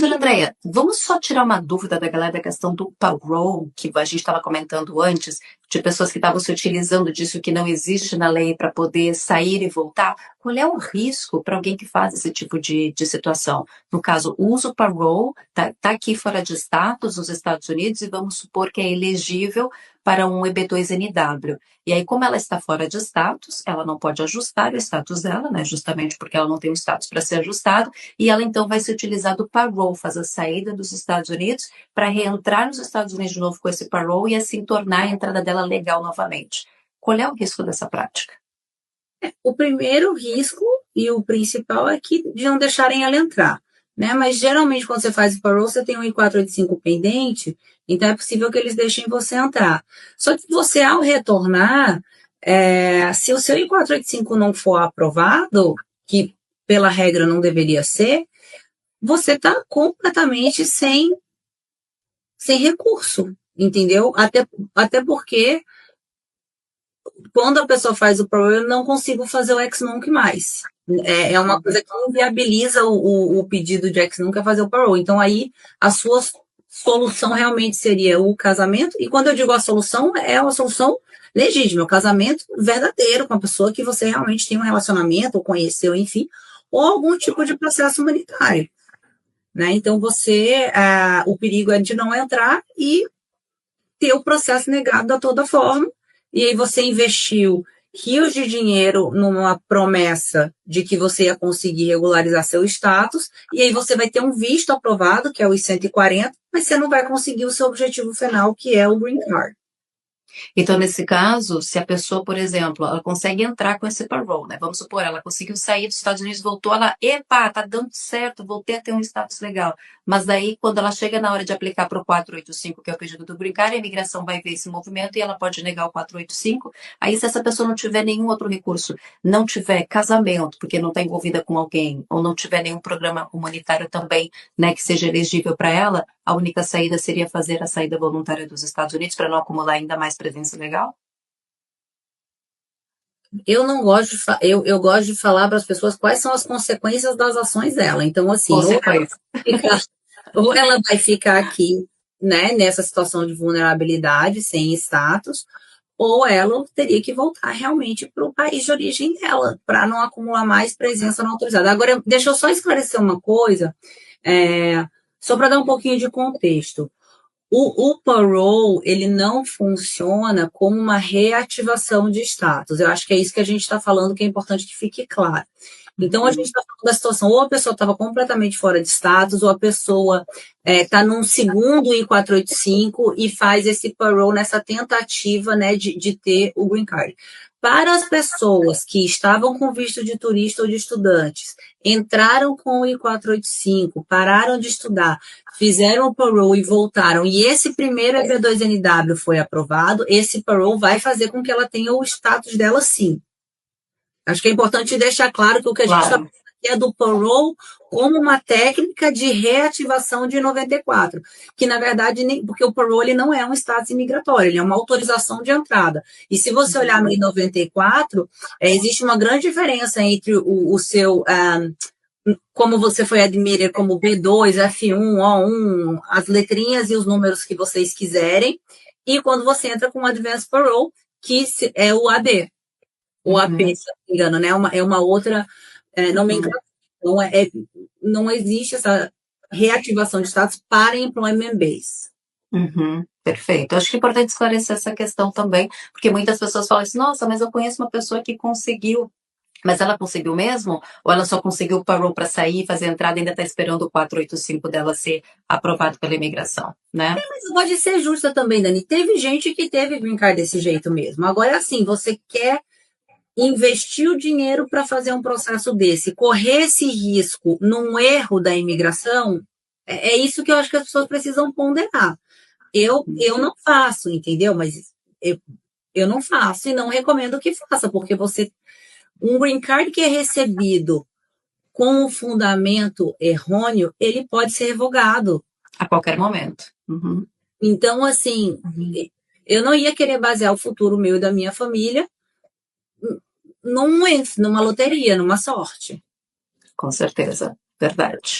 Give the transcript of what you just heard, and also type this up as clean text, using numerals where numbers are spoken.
Júlia Andréia, vamos só tirar uma dúvida da galera da questão do parole, que a gente estava comentando antes, de pessoas que estavam se utilizando disso que não existe na lei para poder sair e voltar. Qual é o risco para alguém que faz esse tipo de situação? No caso, usa o parole, tá aqui fora de status nos Estados Unidos e vamos supor que é elegível para um EB2NW. E aí, como ela está fora de status, ela não pode ajustar o status dela, né? Justamente porque ela não tem um status para ser ajustado, e ela então vai se utilizar do parole, fazer a saída dos Estados Unidos para reentrar nos Estados Unidos de novo com esse parole e assim tornar a entrada dela legal novamente. Qual é o risco dessa prática? O primeiro risco e o principal é que de não deixarem ela entrar, né? Mas geralmente quando você faz o parole, você tem um I-485 pendente, então é possível que eles deixem você entrar. Só que você, ao retornar, se o seu I-485 não for aprovado, que pela regra não deveria ser, você está completamente sem recurso, entendeu? Até porque quando a pessoa faz o parole, eu não consigo fazer o ex-nunc mais. É uma coisa que inviabiliza o pedido de ex-nunc a fazer o parole. Então, aí, a sua solução realmente seria o casamento. E quando eu digo a solução, é uma solução legítima. O casamento verdadeiro com a pessoa que você realmente tem um relacionamento, ou conheceu, enfim, ou algum tipo de processo humanitário. Né? Então, o perigo é de não entrar e ter o processo negado de toda forma, e aí você investiu rios de dinheiro numa promessa de que você ia conseguir regularizar seu status, e aí você vai ter um visto aprovado, que é os 140, mas você não vai conseguir o seu objetivo final, que é o green card. Então, nesse caso, se a pessoa, por exemplo, ela consegue entrar com esse parole, né? Vamos supor, ela conseguiu sair dos Estados Unidos, voltou, epa, tá dando certo, voltei a ter um status legal. Mas daí, quando ela chega na hora de aplicar para o 485, que é o pedido do green card, a imigração vai ver esse movimento e ela pode negar o 485. Aí, se essa pessoa não tiver nenhum outro recurso, não tiver casamento, porque não está envolvida com alguém, ou não tiver nenhum programa humanitário também, né, que seja elegível para ela, a única saída seria fazer a saída voluntária dos Estados Unidos para não acumular ainda mais presença legal? Eu não gosto eu gosto de falar para as pessoas quais são as consequências das ações dela. Então, assim, Consequência. ou ela vai ficar aqui, né, nessa situação de vulnerabilidade, sem status, ou ela teria que voltar realmente para o país de origem dela, para não acumular mais presença não autorizada. Agora, deixa eu só esclarecer uma coisa, só para dar um pouquinho de contexto. O parole, ele não funciona como uma reativação de status. Eu acho que é isso que a gente está falando, que é importante que fique claro. Então, a gente está falando da situação, ou a pessoa estava completamente fora de status, ou a pessoa está num segundo I-485 e faz esse parole nessa tentativa, né, de ter o green card. Para as pessoas que estavam com visto de turista ou de estudantes, entraram com o I-485, pararam de estudar, fizeram o parole e voltaram, e esse primeiro EB2NW foi aprovado, esse parole vai fazer com que ela tenha o status dela sim. Acho que é importante deixar claro que o que a gente está falando aqui é do parole como uma técnica de reativação de 94, que na verdade, porque o parole não é um status imigratório, ele é uma autorização de entrada. E se você olhar no I-94, existe uma grande diferença entre o seu... como você foi admitted como B2, F1, O1, as letrinhas e os números que vocês quiserem, e quando você entra com o Advanced Parole, que é o AD. O AP, se não me engano, né? É uma outra nomenclatura. Então, não existe essa reativação de status para employment base. Perfeito. Acho que é importante esclarecer essa questão também, porque muitas pessoas falam assim, nossa, mas eu conheço uma pessoa que conseguiu, mas ela conseguiu mesmo? Ou ela só conseguiu o parole para sair, fazer a entrada e ainda está esperando o 485 dela ser aprovado pela imigração, né? Mas pode ser justa também, Dani. Teve gente que teve green card desse jeito mesmo. Agora, assim, você quer investir o dinheiro para fazer um processo desse, correr esse risco num erro da imigração, é isso que eu acho que as pessoas precisam ponderar. Eu não faço, entendeu? Mas eu não faço e não recomendo que faça, porque um green card que é recebido com um fundamento errôneo, ele pode ser revogado. A qualquer momento. Então, assim, eu não ia querer basear o futuro meu e da minha família numa loteria, numa sorte. Com certeza, verdade.